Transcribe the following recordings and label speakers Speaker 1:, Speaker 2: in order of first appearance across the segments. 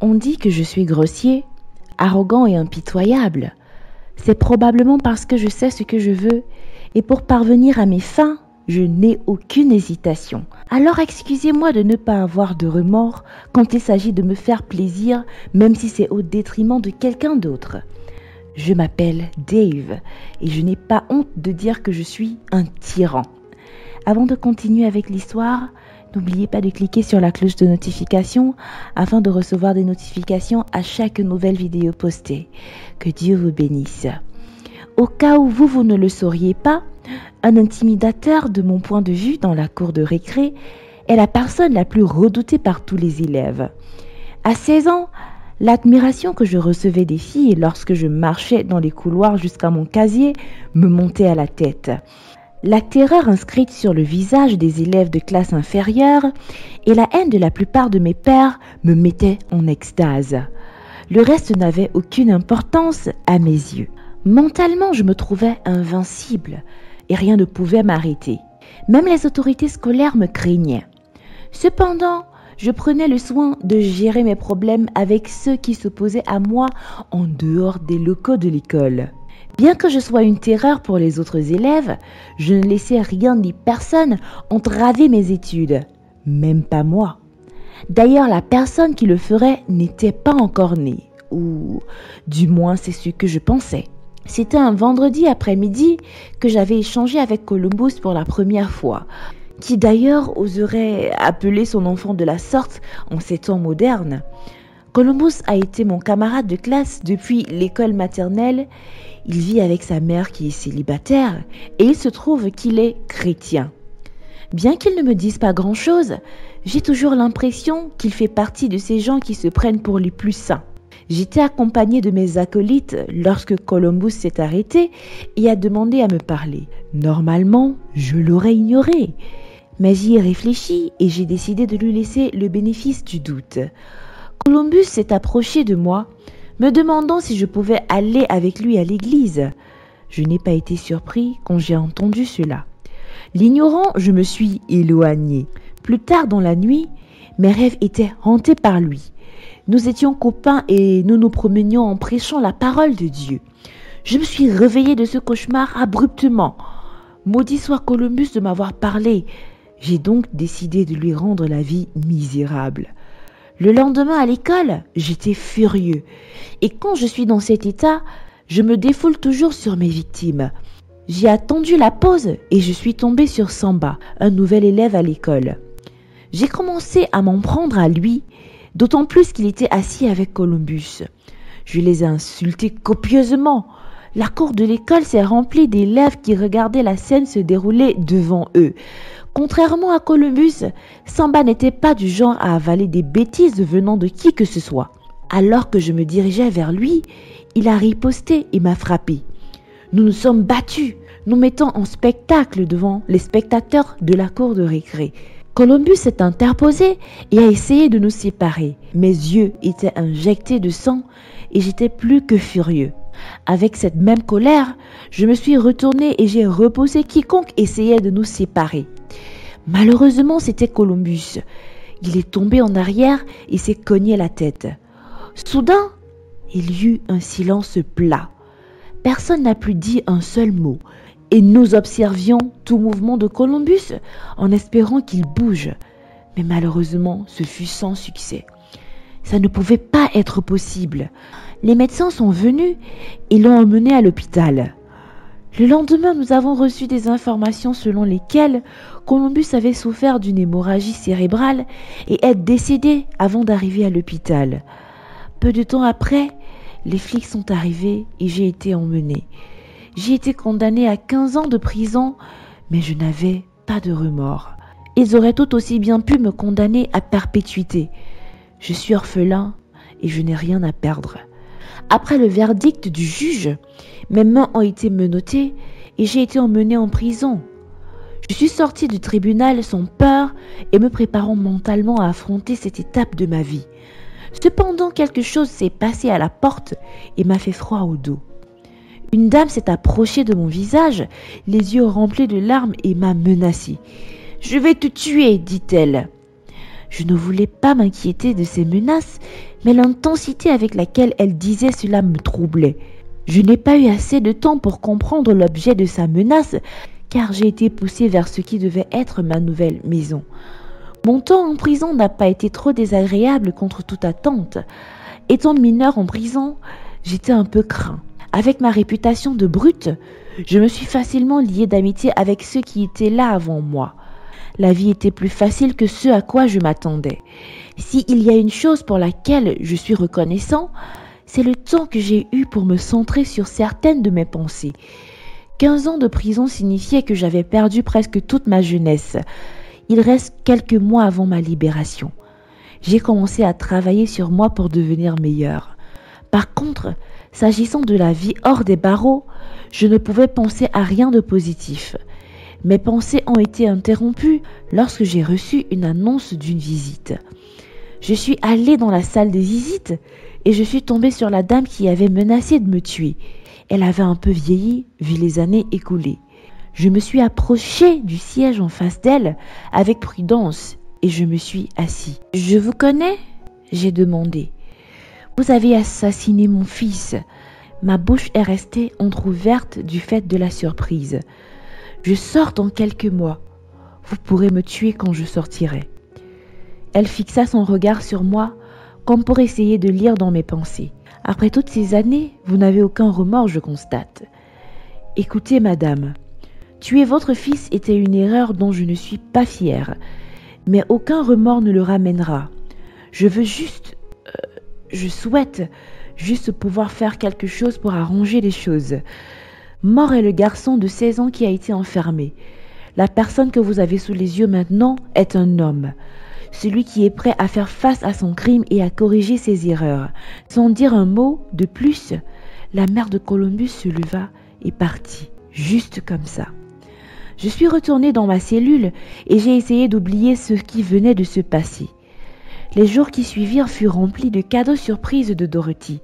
Speaker 1: On dit que je suis grossier, arrogant et impitoyable. C'est probablement parce que je sais ce que je veux et pour parvenir à mes fins, je n'ai aucune hésitation. Alors excusez-moi de ne pas avoir de remords quand il s'agit de me faire plaisir, même si c'est au détriment de quelqu'un d'autre. Je m'appelle Dave et je n'ai pas honte de dire que je suis un tyran. Avant de continuer avec l'histoire, n'oubliez pas de cliquer sur la cloche de notification afin de recevoir des notifications à chaque nouvelle vidéo postée. Que Dieu vous bénisse. Au cas où vous ne le sauriez pas, un intimidateur de mon point de vue dans la cour de récré est la personne la plus redoutée par tous les élèves. À 16 ans, l'admiration que je recevais des filles lorsque je marchais dans les couloirs jusqu'à mon casier me montait à la tête. La terreur inscrite sur le visage des élèves de classe inférieure et la haine de la plupart de mes pairs me mettaient en extase. Le reste n'avait aucune importance à mes yeux. Mentalement, je me trouvais invincible et rien ne pouvait m'arrêter. Même les autorités scolaires me craignaient. Cependant, je prenais le soin de gérer mes problèmes avec ceux qui s'opposaient à moi en dehors des locaux de l'école. Bien que je sois une terreur pour les autres élèves, je ne laissais rien ni personne entraver mes études, même pas moi. D'ailleurs, la personne qui le ferait n'était pas encore née, ou du moins c'est ce que je pensais. C'était un vendredi après-midi que j'avais échangé avec Columbus pour la première fois, qui d'ailleurs oserait appeler son enfant de la sorte en ces temps modernes. Columbus a été mon camarade de classe depuis l'école maternelle. Il vit avec sa mère qui est célibataire et il se trouve qu'il est chrétien. Bien qu'il ne me dise pas grand-chose, j'ai toujours l'impression qu'il fait partie de ces gens qui se prennent pour les plus saints. J'étais accompagnée de mes acolytes lorsque Columbus s'est arrêté et a demandé à me parler. Normalement, je l'aurais ignoré, mais j'y ai réfléchi et j'ai décidé de lui laisser le bénéfice du doute. Columbus s'est approché de moi, me demandant si je pouvais aller avec lui à l'église. Je n'ai pas été surpris quand j'ai entendu cela. L'ignorant, je me suis éloigné. Plus tard dans la nuit, mes rêves étaient hantés par lui. Nous étions copains et nous nous promenions en prêchant la parole de Dieu. Je me suis réveillée de ce cauchemar abruptement. Maudit soit Columbus de m'avoir parlé. J'ai donc décidé de lui rendre la vie misérable. Le lendemain à l'école, j'étais furieux. Et quand je suis dans cet état, je me défoule toujours sur mes victimes. J'ai attendu la pause et je suis tombée sur Samba, un nouvel élève à l'école. J'ai commencé à m'en prendre à lui, d'autant plus qu'il était assis avec Columbus. Je les ai insultés copieusement. La cour de l'école s'est remplie d'élèves qui regardaient la scène se dérouler devant eux. Contrairement à Columbus, Samba n'était pas du genre à avaler des bêtises venant de qui que ce soit. Alors que je me dirigeais vers lui, il a riposté et m'a frappé. Nous nous sommes battus, nous mettant en spectacle devant les spectateurs de la cour de récré. Columbus s'est interposé et a essayé de nous séparer. Mes yeux étaient injectés de sang et j'étais plus que furieux. Avec cette même colère, je me suis retournée et j'ai repoussé quiconque essayait de nous séparer. Malheureusement, c'était Columbus. Il est tombé en arrière et s'est cogné la tête. Soudain, il y eut un silence plat. Personne n'a plus dit un seul mot. Et nous observions tout mouvement de Columbus en espérant qu'il bouge. Mais malheureusement, ce fut sans succès. Ça ne pouvait pas être possible. Les médecins sont venus et l'ont emmené à l'hôpital. Le lendemain, nous avons reçu des informations selon lesquelles Columbus avait souffert d'une hémorragie cérébrale et est décédé avant d'arriver à l'hôpital. Peu de temps après, les flics sont arrivés et j'ai été emmenée. J'ai été condamnée à 15 ans de prison, mais je n'avais pas de remords. Ils auraient tout aussi bien pu me condamner à perpétuité. Je suis orphelin et je n'ai rien à perdre. Après le verdict du juge, mes mains ont été menottées et j'ai été emmenée en prison. Je suis sortie du tribunal sans peur et me préparant mentalement à affronter cette étape de ma vie. Cependant, quelque chose s'est passé à la porte et m'a fait froid au dos. Une dame s'est approchée de mon visage, les yeux remplis de larmes et m'a menacée. « Je vais te tuer », dit-elle. Je ne voulais pas m'inquiéter de ces menaces mais l'intensité avec laquelle elle disait cela me troublait. Je n'ai pas eu assez de temps pour comprendre l'objet de sa menace, car j'ai été poussée vers ce qui devait être ma nouvelle maison. Mon temps en prison n'a pas été trop désagréable contre toute attente. Étant mineur en prison, j'étais un peu craint. Avec ma réputation de brute, je me suis facilement liée d'amitié avec ceux qui étaient là avant moi. La vie était plus facile que ce à quoi je m'attendais. S'il y a une chose pour laquelle je suis reconnaissant, c'est le temps que j'ai eu pour me centrer sur certaines de mes pensées. 15 ans de prison signifiait que j'avais perdu presque toute ma jeunesse. Il reste quelques mois avant ma libération. J'ai commencé à travailler sur moi pour devenir meilleur. Par contre, s'agissant de la vie hors des barreaux, je ne pouvais penser à rien de positif. Mes pensées ont été interrompues lorsque j'ai reçu une annonce d'une visite. Je suis allée dans la salle des visites et je suis tombée sur la dame qui avait menacé de me tuer. Elle avait un peu vieilli vu les années écoulées. Je me suis approchée du siège en face d'elle avec prudence et je me suis assis. « Je vous connais ?» j'ai demandé. « Vous avez assassiné mon fils. » Ma bouche est restée entrouverte du fait de la surprise. « Je sors dans quelques mois. Vous pourrez me tuer quand je sortirai. » Elle fixa son regard sur moi comme pour essayer de lire dans mes pensées. « Après toutes ces années, vous n'avez aucun remords, je constate. »« Écoutez, madame, tuer votre fils était une erreur dont je ne suis pas fière, mais aucun remords ne le ramènera. Je souhaite juste pouvoir faire quelque chose pour arranger les choses. Mort est le garçon de 16 ans qui a été enfermé. La personne que vous avez sous les yeux maintenant est un homme. Celui qui est prêt à faire face à son crime et à corriger ses erreurs. » Sans dire un mot de plus, la mère de Columbus se leva et partit, juste comme ça. Je suis retournée dans ma cellule et j'ai essayé d'oublier ce qui venait de se passer. Les jours qui suivirent furent remplis de cadeaux surprises de Dorothy.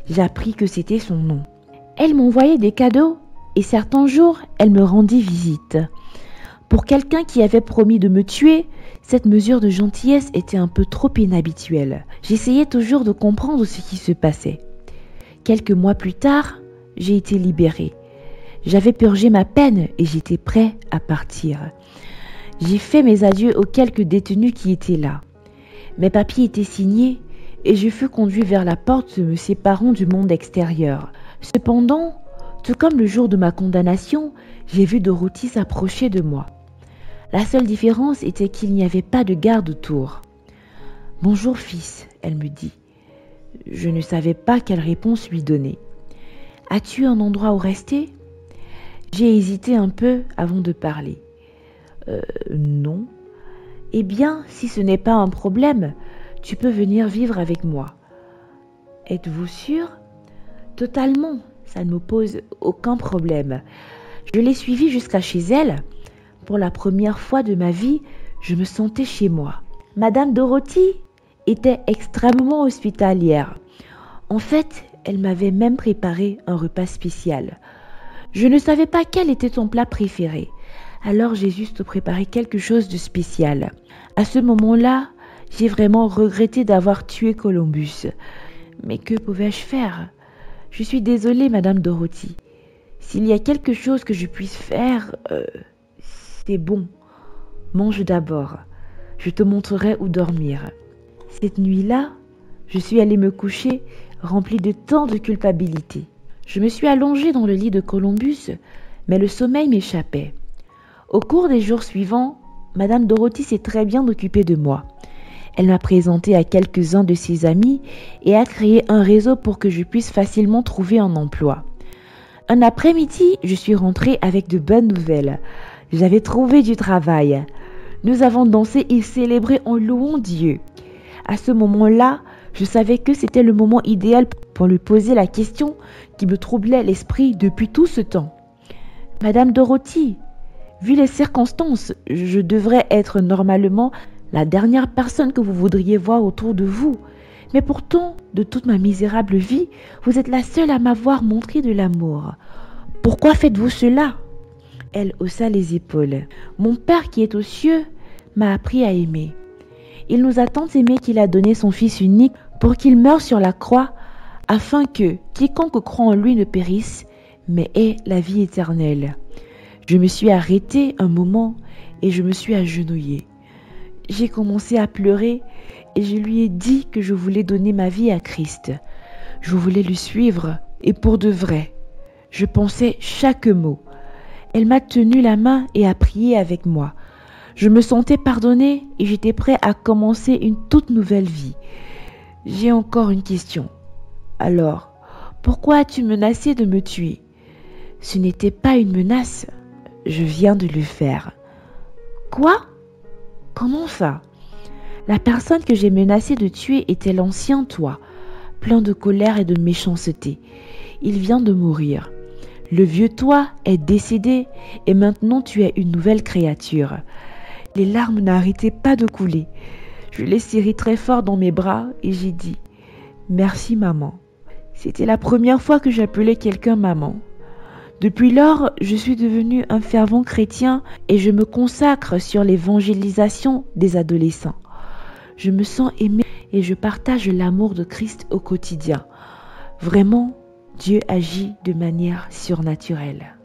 Speaker 1: J'appris que c'était son nom. Elle m'envoyait des cadeaux et certains jours, elle me rendit visite. Pour quelqu'un qui avait promis de me tuer, cette mesure de gentillesse était un peu trop inhabituelle. J'essayais toujours de comprendre ce qui se passait. Quelques mois plus tard, j'ai été libérée. J'avais purgé ma peine et j'étais prêt à partir. J'ai fait mes adieux aux quelques détenus qui étaient là. Mes papiers étaient signés et je fus conduit vers la porte me séparant du monde extérieur. Cependant, tout comme le jour de ma condamnation, j'ai vu Dorothy s'approcher de moi. La seule différence était qu'il n'y avait pas de garde autour. « Bonjour fils », elle me dit. Je ne savais pas quelle réponse lui donner. « As-tu un endroit où rester ?» J'ai hésité un peu avant de parler. Non. Eh bien, si ce n'est pas un problème, tu peux venir vivre avec moi. Êtes-vous sûr ? Totalement, ça ne me pose aucun problème. Je l'ai suivie jusqu'à chez elle. Pour la première fois de ma vie, je me sentais chez moi. Madame Dorothy était extrêmement hospitalière. En fait, elle m'avait même préparé un repas spécial. Je ne savais pas quel était son plat préféré. Alors j'ai juste préparé quelque chose de spécial. À ce moment-là, j'ai vraiment regretté d'avoir tué Columbus. Mais que pouvais-je faire ? Je suis désolée, Madame Dorothy. S'il y a quelque chose que je puisse faire, c'est bon. Mange d'abord. Je te montrerai où dormir. Cette nuit-là, je suis allée me coucher remplie de tant de culpabilité. Je me suis allongée dans le lit de Columbus, mais le sommeil m'échappait. Au cours des jours suivants, Madame Dorothy s'est très bien occupée de moi. Elle m'a présenté à quelques-uns de ses amis et a créé un réseau pour que je puisse facilement trouver un emploi. Un après-midi, je suis rentrée avec de bonnes nouvelles. J'avais trouvé du travail. Nous avons dansé et célébré en louant Dieu. À ce moment-là, je savais que c'était le moment idéal pour lui poser la question qui me troublait l'esprit depuis tout ce temps. « Madame Dorothy, vu les circonstances, je devrais être normalement la dernière personne que vous voudriez voir autour de vous. Mais pourtant, de toute ma misérable vie, vous êtes la seule à m'avoir montré de l'amour. Pourquoi faites-vous cela ?» Elle haussa les épaules. « Mon Père qui est aux cieux m'a appris à aimer. Il nous a tant aimés qu'il a donné son Fils unique pour qu'il meure sur la croix, afin que quiconque croit en lui ne périsse, mais ait la vie éternelle. Je me suis arrêtée un moment et je me suis agenouillée. J'ai commencé à pleurer et je lui ai dit que je voulais donner ma vie à Christ. Je voulais le suivre et pour de vrai. Je pensais chaque mot. Elle m'a tenu la main et a prié avec moi. Je me sentais pardonnée et j'étais prêt à commencer une toute nouvelle vie. J'ai encore une question. Alors, pourquoi as-tu menacé de me tuer? Ce n'était pas une menace. Je viens de le faire. Quoi? Comment ça? La personne que j'ai menacé de tuer était l'ancien toi, plein de colère et de méchanceté. Il vient de mourir. Le vieux toi est décédé et maintenant tu es une nouvelle créature. Les larmes n'arrêtaient pas de couler. Je l'ai serré très fort dans mes bras et j'ai dit « Merci maman ». C'était la première fois que j'appelais quelqu'un maman. Depuis lors, je suis devenu un fervent chrétien et je me consacre sur l'évangélisation des adolescents. Je me sens aimée et je partage l'amour de Christ au quotidien. Vraiment, Dieu agit de manière surnaturelle.